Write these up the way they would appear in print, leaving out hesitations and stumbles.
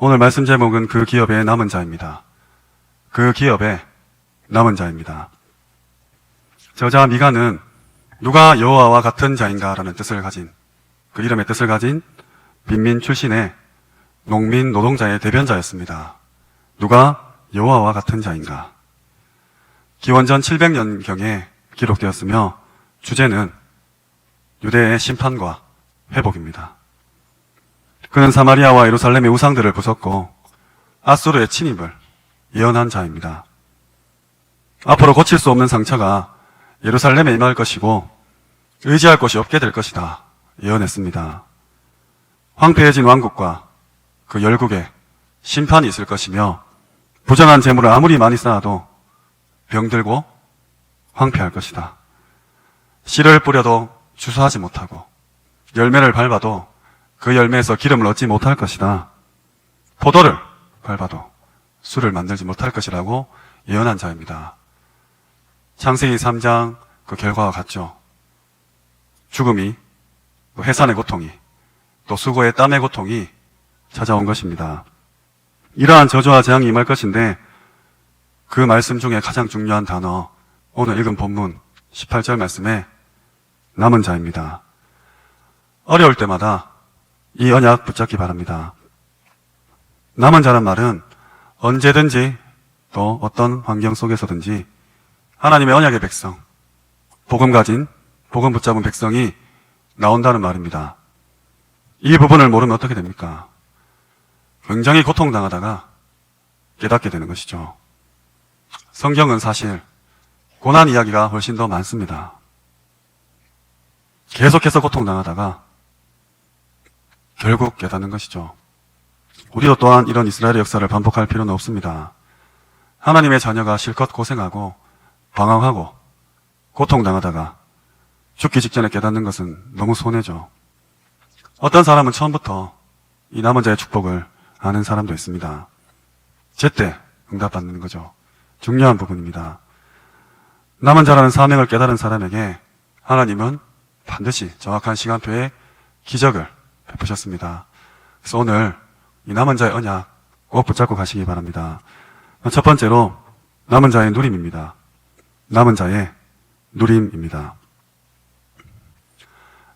오늘 말씀 제목은 그 기업의 남은 자입니다. 그 기업의 남은 자입니다. 저자 미가는 누가 여호와와 같은 자인가라는 뜻을 가진, 그 이름의 뜻을 가진 빈민 출신의 농민 노동자의 대변자였습니다. 누가 여호와와 같은 자인가? 기원전 700년경에 기록되었으며 주제는 유대의 심판과 회복입니다. 그는 사마리아와 예루살렘의 우상들을 부쉈고 아수르의 침입을 예언한 자입니다. 앞으로 고칠 수 없는 상처가 예루살렘에 임할 것이고 의지할 곳이 없게 될 것이다 예언했습니다. 황폐해진 왕국과 그 열국에 심판이 있을 것이며 부정한 재물을 아무리 많이 쌓아도 병들고 황폐할 것이다. 씨를 뿌려도 주수하지 못하고 열매를 밟아도 그 열매에서 기름을 얻지 못할 것이다. 포도를 밟아도 술을 만들지 못할 것이라고 예언한 자입니다. 창세기 3장 그 결과와 같죠. 죽음이, 또 해산의 고통이, 또 수고의 땀의 고통이 찾아온 것입니다. 이러한 저주와 재앙이 임할 것인데 그 말씀 중에 가장 중요한 단어, 오늘 읽은 본문 18절 말씀에 남은 자입니다. 어려울 때마다 이 언약 붙잡기 바랍니다. 남은 자란 말은 언제든지 또 어떤 환경 속에서든지 하나님의 언약의 백성, 복음 가진, 복음 붙잡은 백성이 나온다는 말입니다. 이 부분을 모르면 어떻게 됩니까? 굉장히 고통당하다가 깨닫게 되는 것이죠. 성경은 사실 고난 이야기가 훨씬 더 많습니다. 계속해서 고통당하다가 결국 깨닫는 것이죠. 우리도 또한 이런 이스라엘의 역사를 반복할 필요는 없습니다. 하나님의 자녀가 실컷 고생하고 방황하고 고통당하다가 죽기 직전에 깨닫는 것은 너무 손해죠. 어떤 사람은 처음부터 이 남은 자의 축복을 아는 사람도 있습니다. 제때 응답받는 거죠. 중요한 부분입니다. 남은 자라는 사명을 깨달은 사람에게 하나님은 반드시 정확한 시간표에 기적을 베푸셨습니다. 그래서 오늘 이 남은 자의 언약 꼭 붙잡고 가시기 바랍니다. 첫 번째로 남은 자의 누림입니다. 남은 자의 누림입니다.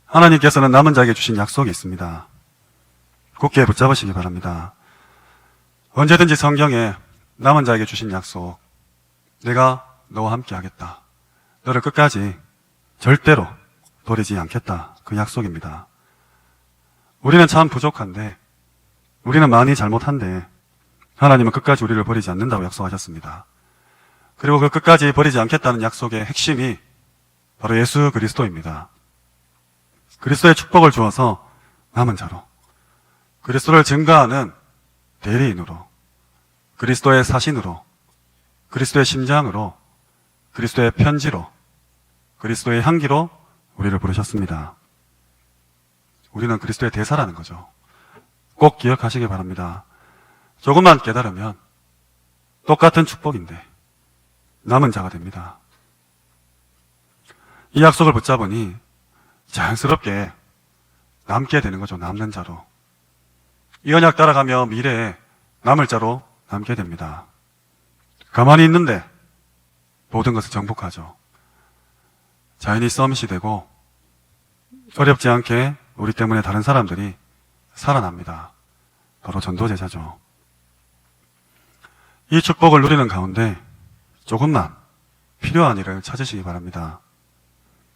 하나님께서는 남은 자에게 주신 약속이 있습니다. 굳게 붙잡으시기 바랍니다. 언제든지 성경에 남은 자에게 주신 약속, 내가 너와 함께 하겠다, 너를 끝까지 절대로 버리지 않겠다, 그 약속입니다. 우리는 참 부족한데, 우리는 많이 잘못한데 하나님은 끝까지 우리를 버리지 않는다고 약속하셨습니다. 그리고 그 끝까지 버리지 않겠다는 약속의 핵심이 바로 예수 그리스도입니다. 그리스도의 축복을 주어서 남은 자로, 그리스도를 증거하는 대리인으로, 그리스도의 사신으로, 그리스도의 심장으로, 그리스도의 편지로, 그리스도의 향기로 우리를 부르셨습니다. 우리는 그리스도의 대사라는 거죠. 꼭 기억하시기 바랍니다. 조금만 깨달으면 똑같은 축복인데 남은 자가 됩니다. 이 약속을 붙잡으니 자연스럽게 남게 되는 거죠. 남는 자로. 이 언약 따라가며 미래에 남을 자로 남게 됩니다. 가만히 있는데 모든 것을 정복하죠. 자연히 서밋이 되고 어렵지 않게 우리 때문에 다른 사람들이 살아납니다. 바로 전도제자죠. 이 축복을 누리는 가운데 조금만 필요한 일을 찾으시기 바랍니다.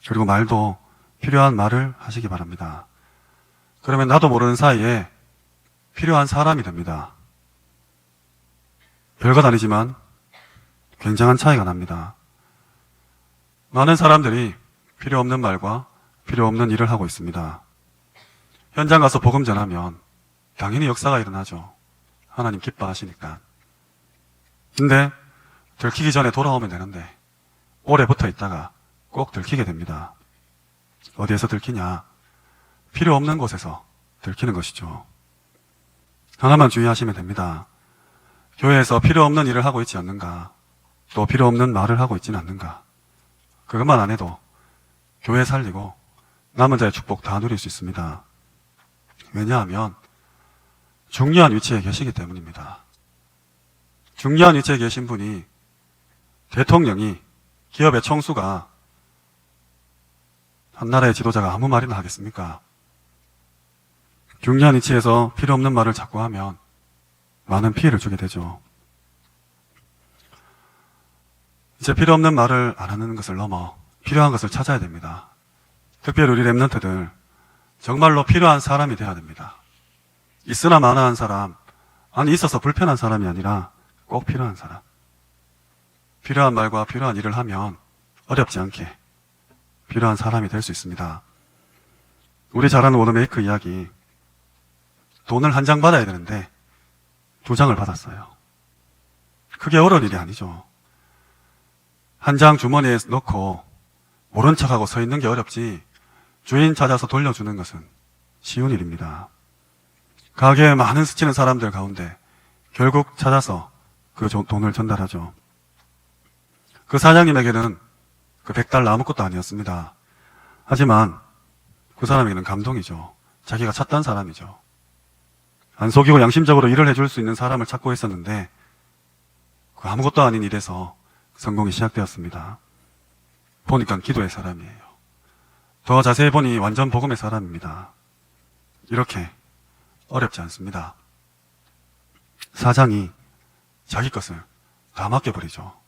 그리고 말도 필요한 말을 하시기 바랍니다. 그러면 나도 모르는 사이에 필요한 사람이 됩니다. 별것 아니지만 굉장한 차이가 납니다. 많은 사람들이 필요 없는 말과 필요 없는 일을 하고 있습니다. 현장 가서 복음 전하면 당연히 역사가 일어나죠. 하나님 기뻐하시니까. 근데 들키기 전에 돌아오면 되는데 오래 붙어 있다가 꼭 들키게 됩니다. 어디에서 들키냐? 필요 없는 곳에서 들키는 것이죠. 하나만 주의하시면 됩니다. 교회에서 필요 없는 일을 하고 있지 않는가? 또 필요 없는 말을 하고 있지는 않는가? 그것만 안 해도 교회 살리고 남은 자의 축복 다 누릴 수 있습니다. 왜냐하면 중요한 위치에 계시기 때문입니다. 중요한 위치에 계신 분이 대통령이 기업의 총수가 한 나라의 지도자가 아무 말이나 하겠습니까? 중요한 위치에서 필요 없는 말을 자꾸 하면 많은 피해를 주게 되죠. 이제 필요 없는 말을 안 하는 것을 넘어 필요한 것을 찾아야 됩니다. 특별히 우리 랩런트들 정말로 필요한 사람이 돼야 됩니다. 있으나 마나한 사람, 아니 있어서 불편한 사람이 아니라 꼭 필요한 사람. 필요한 말과 필요한 일을 하면 어렵지 않게 필요한 사람이 될 수 있습니다. 우리 잘 아는 워너메이크 이야기, 돈을 한 장 받아야 되는데 2장을 받았어요. 그게 어려운 일이 아니죠. 한 장 주머니에 넣고 모른 척하고 서 있는 게 어렵지 주인 찾아서 돌려주는 것은 쉬운 일입니다. 가게에 많은 스치는 사람들 가운데 결국 찾아서 그 돈을 전달하죠. 그 사장님에게는 그 $100 아무것도 아니었습니다. 하지만 그 사람에게는 감동이죠. 자기가 찾던 사람이죠. 안 속이고 양심적으로 일을 해줄 수 있는 사람을 찾고 있었는데 그 아무것도 아닌 일에서 성공이 시작되었습니다. 보니까 기도의 사람이에요. 더 자세히 보니 완전 복음의 사람입니다. 이렇게 어렵지 않습니다. 사장이 자기 것을 다 맡겨버리죠.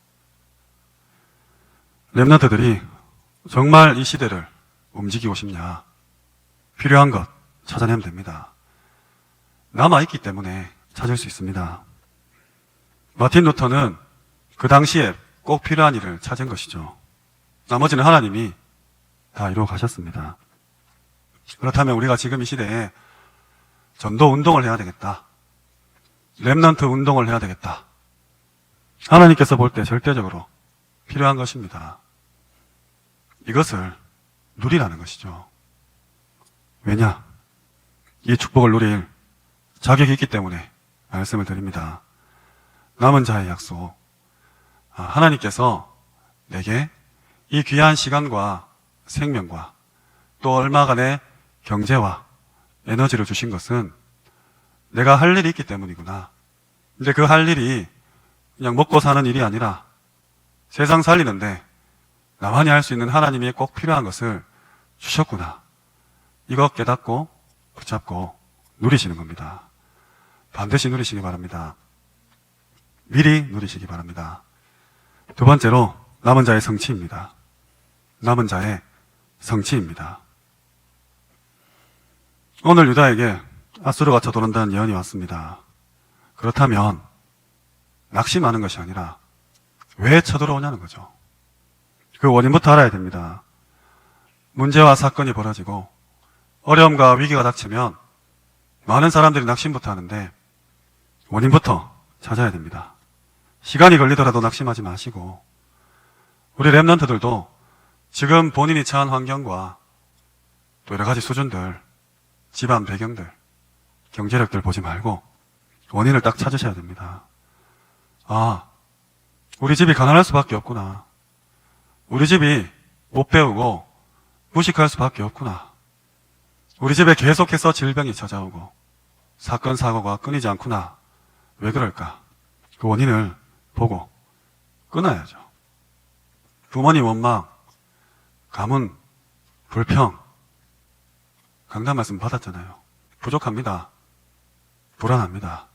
랩런트들이 정말 이 시대를 움직이고 싶냐? 필요한 것 찾아내면 됩니다. 남아있기 때문에 찾을 수 있습니다. 마틴 루터는 그 당시에 꼭 필요한 일을 찾은 것이죠. 나머지는 하나님이 다 이루어 가셨습니다. 그렇다면 우리가 지금 이 시대에 전도 운동을 해야 되겠다. 랩런트 운동을 해야 되겠다. 하나님께서 볼 때 절대적으로 필요한 것입니다. 이것을 누리라는 것이죠. 왜냐? 이 축복을 누릴 자격이 있기 때문에 말씀을 드립니다. 남은 자의 약속. 하나님께서 내게 이 귀한 시간과 생명과 또 얼마간의 경제와 에너지를 주신 것은 내가 할 일이 있기 때문이구나. 근데 그 할 일이 그냥 먹고 사는 일이 아니라 세상 살리는데 나만이 할 수 있는 하나님이 꼭 필요한 것을 주셨구나. 이거 깨닫고 붙잡고 누리시는 겁니다. 반드시 누리시기 바랍니다. 미리 누리시기 바랍니다. 두 번째로 남은 자의 성취입니다. 남은 자의 성취입니다. 오늘 유다에게 아수르가 쳐들어온다는 예언이 왔습니다. 그렇다면 낙심하는 것이 아니라 왜 쳐들어오냐는 거죠. 그 원인부터 알아야 됩니다. 문제와 사건이 벌어지고 어려움과 위기가 닥치면 많은 사람들이 낙심부터 하는데 원인부터 찾아야 됩니다. 시간이 걸리더라도 낙심하지 마시고 우리 랩런트들도 지금 본인이 처한 환경과 또 여러 가지 수준들, 집안 배경들, 경제력들 보지 말고 원인을 딱 찾으셔야 됩니다. 우리 집이 가난할 수밖에 없구나. 우리 집이 못 배우고 무식할 수밖에 없구나. 우리 집에 계속해서 질병이 찾아오고 사건, 사고가 끊이지 않구나. 왜 그럴까? 그 원인을 보고 끊어야죠. 부모님 원망, 가문, 불평, 강단 말씀 받았잖아요. 부족합니다. 불안합니다.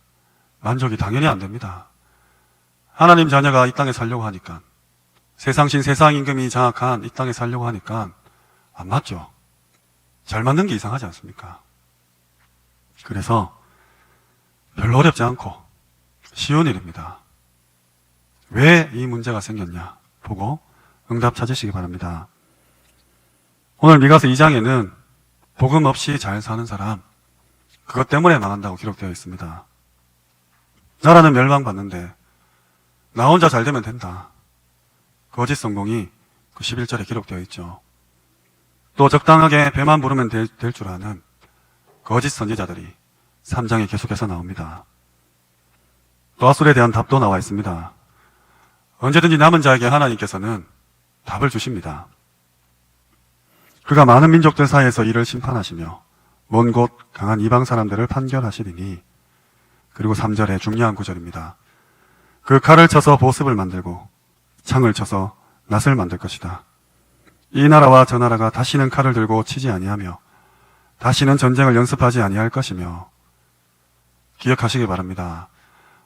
만족이 당연히 안 됩니다. 하나님 자녀가 이 땅에 살려고 하니까, 세상신 세상 임금이 장악한 이 땅에 살려고 하니까 안 맞죠. 잘 맞는 게 이상하지 않습니까? 그래서 별로 어렵지 않고 쉬운 일입니다. 왜 이 문제가 생겼냐 보고 응답 찾으시기 바랍니다. 오늘 미가서 2장에는 복음 없이 잘 사는 사람, 그것 때문에 망한다고 기록되어 있습니다. 나라는 멸망받는데 나 혼자 잘 되면 된다. 거짓 성공이 그 11절에 기록되어 있죠. 또 적당하게 배만 부르면 될 줄 아는 거짓 선지자들이 3장에 계속해서 나옵니다. 또 아술에 대한 답도 나와 있습니다. 언제든지 남은 자에게 하나님께서는 답을 주십니다. 그가 많은 민족들 사이에서 이를 심판하시며 먼 곳 강한 이방 사람들을 판결하시리니 그리고 3절에 중요한 구절입니다. 그 칼을 쳐서 보습을 만들고 창을 쳐서 낫을 만들 것이다. 이 나라와 저 나라가 다시는 칼을 들고 치지 아니하며 다시는 전쟁을 연습하지 아니할 것이며. 기억하시기 바랍니다.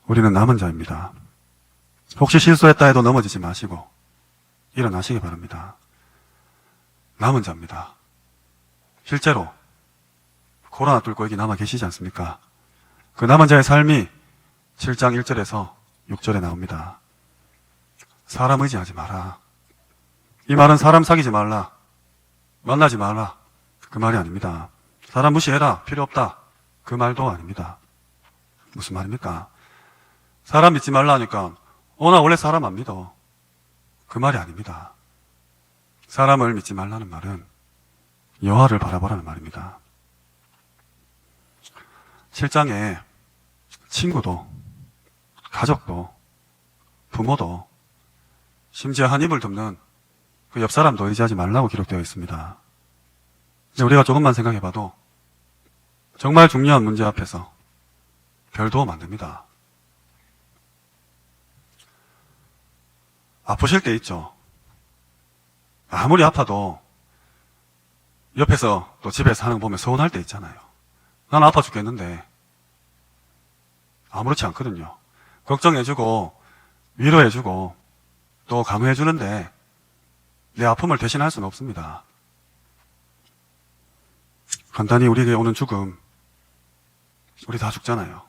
우리는 남은 자입니다. 혹시 실수했다 해도 넘어지지 마시고 일어나시기 바랍니다. 남은 자입니다. 실제로 코로나 뚫고 여기 남아 계시지 않습니까? 그 남은 자의 삶이 7장 1절에서 6절에 나옵니다. 사람 의지하지 마라. 이 말은 사람 사귀지 말라, 만나지 말라, 그 말이 아닙니다. 사람 무시해라, 필요 없다, 그 말도 아닙니다. 무슨 말입니까? 사람 믿지 말라 하니까 나 원래 사람 안 믿어, 그 말이 아닙니다. 사람을 믿지 말라는 말은 여호와를 바라보라는 말입니다. 7장에 친구도, 가족도, 부모도, 심지어 한 입을 덮는 그 옆 사람도 의지하지 말라고 기록되어 있습니다. 근데 우리가 조금만 생각해봐도 정말 중요한 문제 앞에서 별 도움 안 됩니다. 아프실 때 있죠. 아무리 아파도 옆에서 또 집에서 하는 거 보면 서운할 때 있잖아요. 난 아파 죽겠는데 아무렇지 않거든요. 걱정해주고 위로해주고 또 강화해주는데 내 아픔을 대신할 수는 없습니다. 간단히 우리에게 오는 죽음, 우리 다 죽잖아요.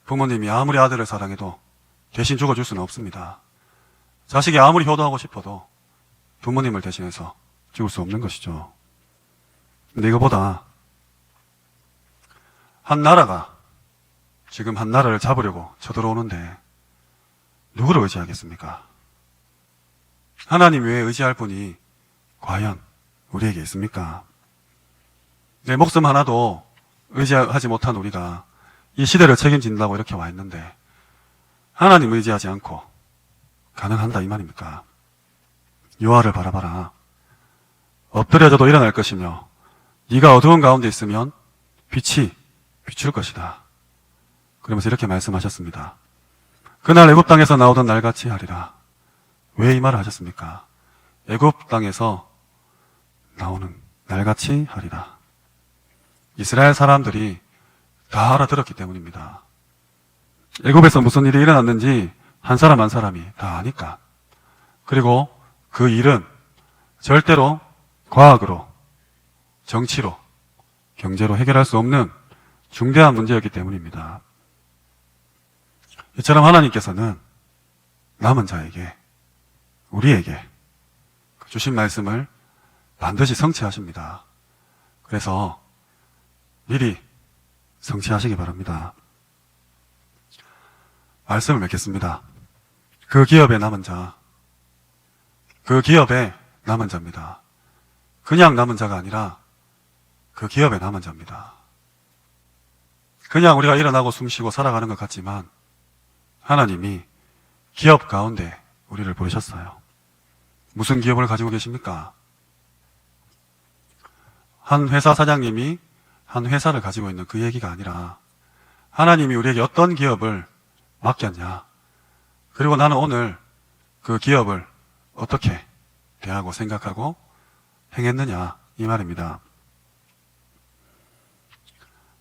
부모님이 아무리 아들을 사랑해도 대신 죽어줄 수는 없습니다. 자식이 아무리 효도하고 싶어도 부모님을 대신해서 죽을 수 없는 것이죠. 근데 이거보다 한 나라가 지금 한 나라를 잡으려고 쳐들어오는데 누구를 의지하겠습니까? 하나님 외에 의지할 분이 과연 우리에게 있습니까? 내 목숨 하나도 의지하지 못한 우리가 이 시대를 책임진다고 이렇게 와 있는데 하나님 의지하지 않고 가능한다 이 말입니까? 여호와를 바라봐라. 엎드려져도 일어날 것이며 네가 어두운 가운데 있으면 빛이 비출 것이다. 그러면서 이렇게 말씀하셨습니다. 그날 애굽 땅에서 나오던 날같이 하리라. 왜 이 말을 하셨습니까? 애굽 땅에서 나오는 날같이 하리라. 이스라엘 사람들이 다 알아들었기 때문입니다. 애굽에서 무슨 일이 일어났는지 한 사람 한 사람이 다 아니까. 그리고 그 일은 절대로 과학으로, 정치로, 경제로 해결할 수 없는 중대한 문제였기 때문입니다. 이처럼 하나님께서는 남은 자에게, 우리에게 주신 말씀을 반드시 성취하십니다. 그래서 미리 성취하시기 바랍니다. 말씀을 맺겠습니다. 그 기업의 남은 자, 그 기업의 남은 자입니다. 그냥 남은 자가 아니라 그 기업의 남은 자입니다. 그냥 우리가 일어나고 숨쉬고 살아가는 것 같지만 하나님이 기업 가운데 우리를 부르셨어요. 무슨 기업을 가지고 계십니까? 한 회사 사장님이 한 회사를 가지고 있는 그 얘기가 아니라 하나님이 우리에게 어떤 기업을 맡겼냐, 그리고 나는 오늘 그 기업을 어떻게 대하고 생각하고 행했느냐 이 말입니다.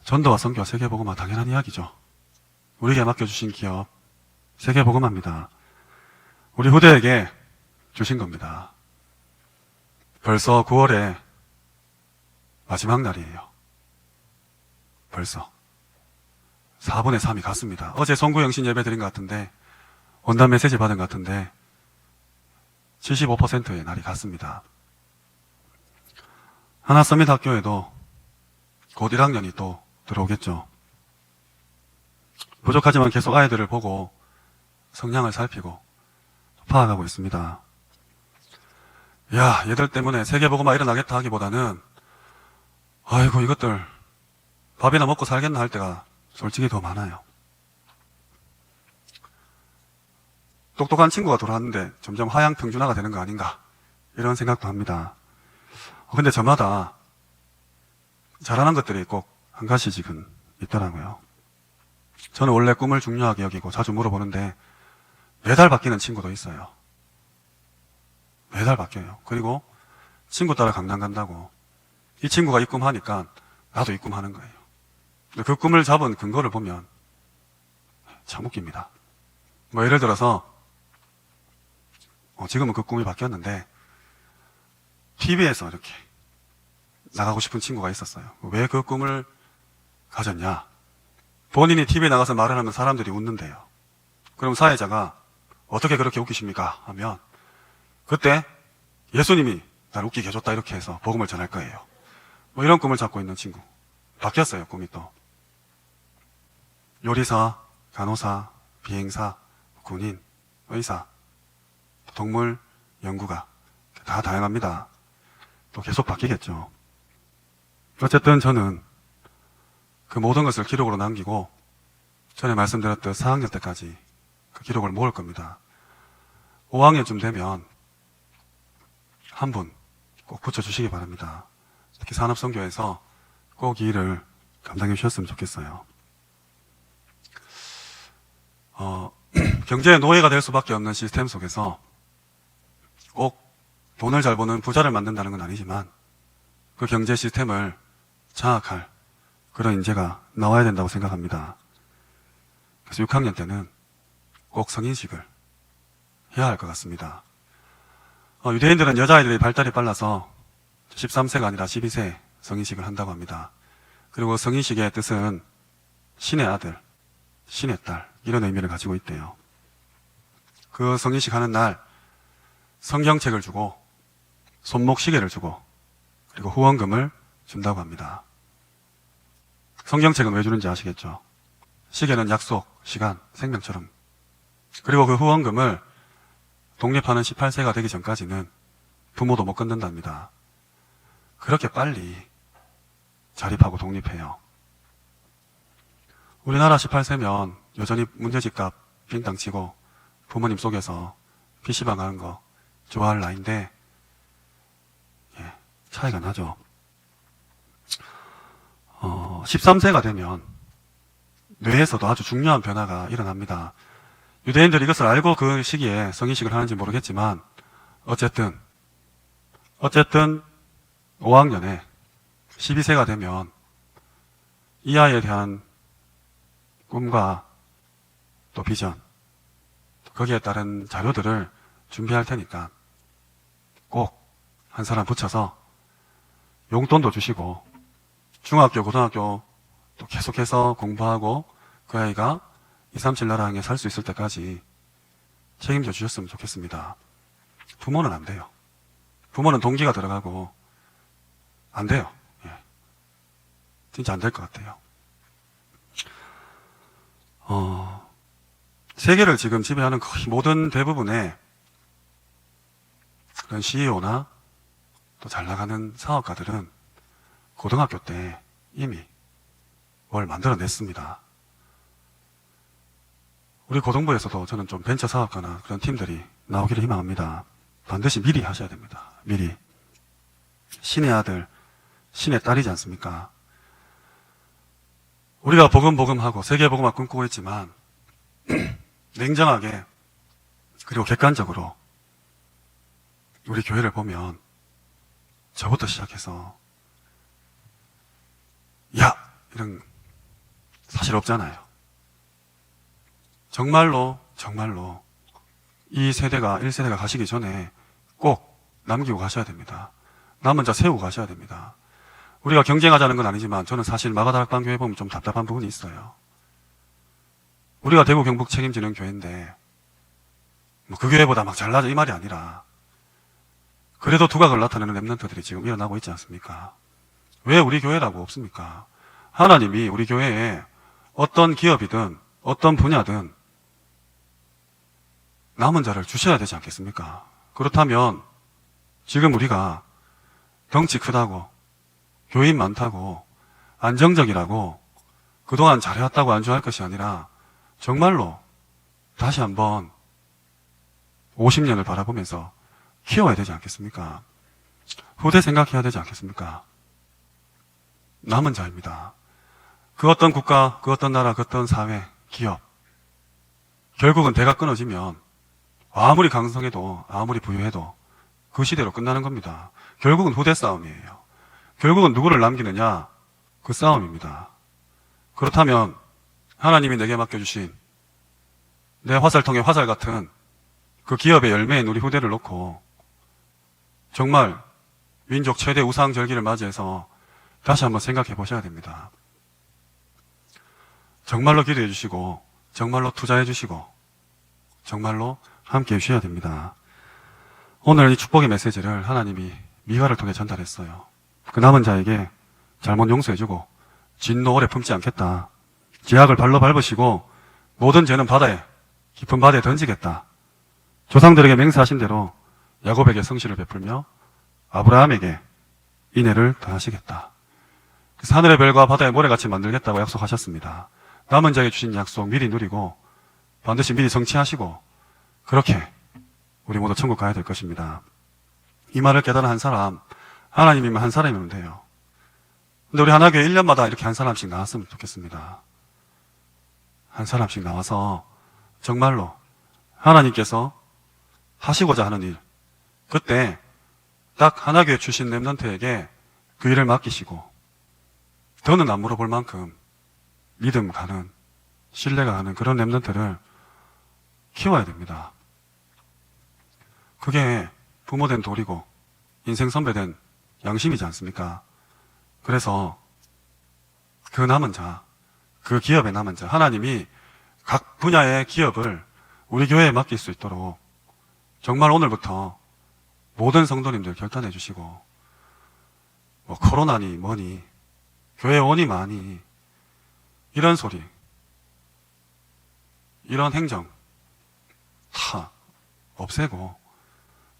전도와 선교, 세계복음화 당연한 이야기죠. 우리에게 맡겨주신 기업 세계복음화입니다. 우리 후대에게 주신 겁니다. 벌써 9월에 마지막 날이에요. 벌써 4분의 3이 갔습니다. 어제 송구영신 예배 드린 것 같은데, 원단 메시지 받은 것 같은데 75%의 날이 갔습니다. 하나서밋 학교에도 곧 1학년이 또 들어오겠죠. 부족하지만 계속 아이들을 보고 성향을 살피고 파악하고 있습니다. 야, 얘들 때문에 세계복음화 일어나겠다 하기보다는 아이고 이것들 밥이나 먹고 살겠나 할 때가 솔직히 더 많아요. 똑똑한 친구가 돌아왔는데 점점 하향 평준화가 되는 거 아닌가 이런 생각도 합니다. 근데 저마다 잘하는 것들이 꼭 한 가지씩은 있더라고요. 저는 원래 꿈을 중요하게 여기고 자주 물어보는데 매달 바뀌는 친구도 있어요. 매달 바뀌어요. 그리고 친구 따라 강남 간다고 이 친구가 이 꿈 하니까 나도 이 꿈 하는 거예요. 근데 그 꿈을 잡은 근거를 보면 참 웃깁니다. 뭐 예를 들어서 지금은 그 꿈이 바뀌었는데 TV에서 이렇게 나가고 싶은 친구가 있었어요. 왜 그 꿈을 가졌냐? 본인이 TV에 나가서 말을 하면 사람들이 웃는데요. 그럼 사회자가 어떻게 그렇게 웃기십니까? 하면 그때 예수님이 날 웃기게 해줬다 이렇게 해서 복음을 전할 거예요. 뭐 이런 꿈을 잡고 있는 친구. 바뀌었어요, 꿈이 또. 요리사, 간호사, 비행사, 군인, 의사, 동물, 연구가 다 다양합니다. 또 계속 바뀌겠죠. 어쨌든 저는 그 모든 것을 기록으로 남기고 전에 말씀드렸던 4학년 때까지 그 기록을 모을 겁니다. 5학년쯤 되면 한 분 꼭 붙여주시기 바랍니다. 특히 산업선교에서 꼭 이 일을 감당해 주셨으면 좋겠어요. 경제의 노예가 될 수밖에 없는 시스템 속에서 꼭 돈을 잘 버는 부자를 만든다는 건 아니지만 그 경제 시스템을 장악할 그런 인재가 나와야 된다고 생각합니다. 그래서 6학년 때는 꼭 성인식을 해야 할 것 같습니다. 유대인들은 여자아이들이 발달이 빨라서 13세가 아니라 12세 성인식을 한다고 합니다. 그리고 성인식의 뜻은 신의 아들, 신의 딸 이런 의미를 가지고 있대요. 그 성인식 하는 날 성경책을 주고 손목시계를 주고 그리고 후원금을 준다고 합니다. 성경책은 왜 주는지 아시겠죠? 시계는 약속, 시간, 생명처럼. 그리고 그 후원금을 독립하는 18세가 되기 전까지는 부모도 못 건든답니다. 그렇게 빨리 자립하고 독립해요. 우리나라 18세면 여전히 문제집값 빙땅 치고 부모님 속에서 PC방 가는 거 좋아할 나이인데 차이가 나죠. 13세가 되면 뇌에서도 아주 중요한 변화가 일어납니다. 유대인들이 이것을 알고 그 시기에 성인식을 하는지 모르겠지만 어쨌든 5학년에 12세가 되면 이 아이에 대한 꿈과 또 비전, 거기에 따른 자료들을 준비할 테니까 꼭 한 사람 붙여서 용돈도 주시고 중학교, 고등학교 또 계속해서 공부하고 그 아이가 237 나라항에 살 수 있을 때까지 책임져 주셨으면 좋겠습니다. 부모는 안 돼요. 부모는 동기가 들어가고 안 돼요. 진짜 안 될 것 같아요. 세계를 지금 지배하는 거의 모든 대부분의 그런 CEO나 또 잘 나가는 사업가들은 고등학교 때 이미 뭘 만들어냈습니다. 우리 고등부에서도 저는 좀 벤처 사업가나 그런 팀들이 나오기를 희망합니다. 반드시 미리 하셔야 됩니다. 미리. 신의 아들, 신의 딸이지 않습니까? 우리가 복음하고 세계 복음화 꿈꾸고 있지만 냉정하게 그리고 객관적으로 우리 교회를 보면 저부터 시작해서 야! 이런 사실 없잖아요. 정말로 이 세대가 1세대가 가시기 전에 꼭 남기고 가셔야 됩니다. 남은 자 세우고 가셔야 됩니다. 우리가 경쟁하자는 건 아니지만 저는 사실 마가다락방 교회 보면 좀 답답한 부분이 있어요. 우리가 대구 경북 책임지는 교회인데 뭐 그 교회보다 막 잘나죠 이 말이 아니라 그래도 두각을 나타내는 랩런트들이 지금 일어나고 있지 않습니까? 왜 우리 교회라고 없습니까? 하나님이 우리 교회에 어떤 기업이든 어떤 분야든 남은 자를 주셔야 되지 않겠습니까? 그렇다면 지금 우리가 덩치 크다고 교인 많다고 안정적이라고 그동안 잘해왔다고 안주할 것이 아니라 정말로 다시 한번 50년을 바라보면서 키워야 되지 않겠습니까? 후대 생각해야 되지 않겠습니까? 남은 자입니다. 그 어떤 국가, 그 어떤 나라, 그 어떤 사회, 기업. 결국은 대가 끊어지면 아무리 강성해도 아무리 부유해도 그 시대로 끝나는 겁니다. 결국은 후대 싸움이에요. 결국은 누구를 남기느냐? 그 싸움입니다. 그렇다면 하나님이 내게 맡겨주신 내 화살통에 화살 같은 그 기업의 열매인 우리 후대를 놓고 정말 민족 최대 우상절기를 맞이해서 다시 한번 생각해 보셔야 됩니다. 정말로 기도해 주시고 정말로 투자해 주시고 정말로 함께 해주셔야 됩니다. 오늘 이 축복의 메시지를 하나님이 미가를 통해 전달했어요. 그 남은 자에게 잘못 용서해주고 진노 오래 품지 않겠다. 죄악을 발로 밟으시고 모든 죄는 바다에 깊은 바다에 던지겠다. 조상들에게 맹세하신 대로 야곱에게 성실을 베풀며 아브라함에게 인애를 더하시겠다. 그래서 하늘의 별과 바다의 모래같이 만들겠다고 약속하셨습니다. 남은 자에게 주신 약속 미리 누리고 반드시 미리 성취하시고 그렇게 우리 모두 천국 가야 될 것입니다. 이 말을 깨달은 한 사람, 하나님이면 한 사람이면 돼요. 근데 우리 하나교회 1년마다 이렇게 한 사람씩 나왔으면 좋겠습니다. 한 사람씩 나와서 정말로 하나님께서 하시고자 하는 일, 그때 딱 하나교회 출신 렘넌트에게 그 일을 맡기시고 더는 안 물어볼 만큼 믿음 가는, 신뢰가 가는 그런 렘넌트를 키워야 됩니다. 그게 부모된 도리고 인생 선배된 양심이지 않습니까? 그래서 그 남은 자, 그 기업의 남은 자, 하나님이 각 분야의 기업을 우리 교회에 맡길 수 있도록 정말 오늘부터 모든 성도님들 결단해 주시고 뭐 코로나니 뭐니 교회 오니 마니 이런 소리, 이런 행정 다 없애고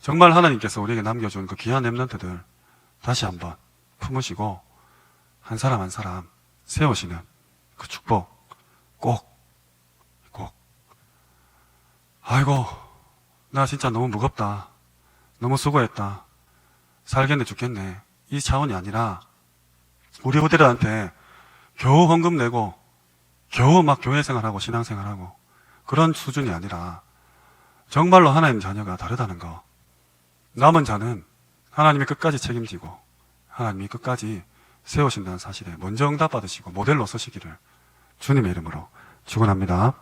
정말 하나님께서 우리에게 남겨준 그 귀한 렘넌트들 다시 한번 품으시고 한 사람 한 사람 세우시는 그 축복 꼭 아이고 나 진짜 너무 무겁다, 너무 수고했다, 살겠네 죽겠네 이 차원이 아니라 우리 후대들한테 겨우 헌금 내고 겨우 막 교회 생활하고 신앙생활하고 그런 수준이 아니라 정말로 하나님 자녀가 다르다는 거, 남은 자는 하나님이 끝까지 책임지고 하나님이 끝까지 세우신다는 사실에 먼저 응답받으시고 모델로 서시기를 주님의 이름으로 축원합니다.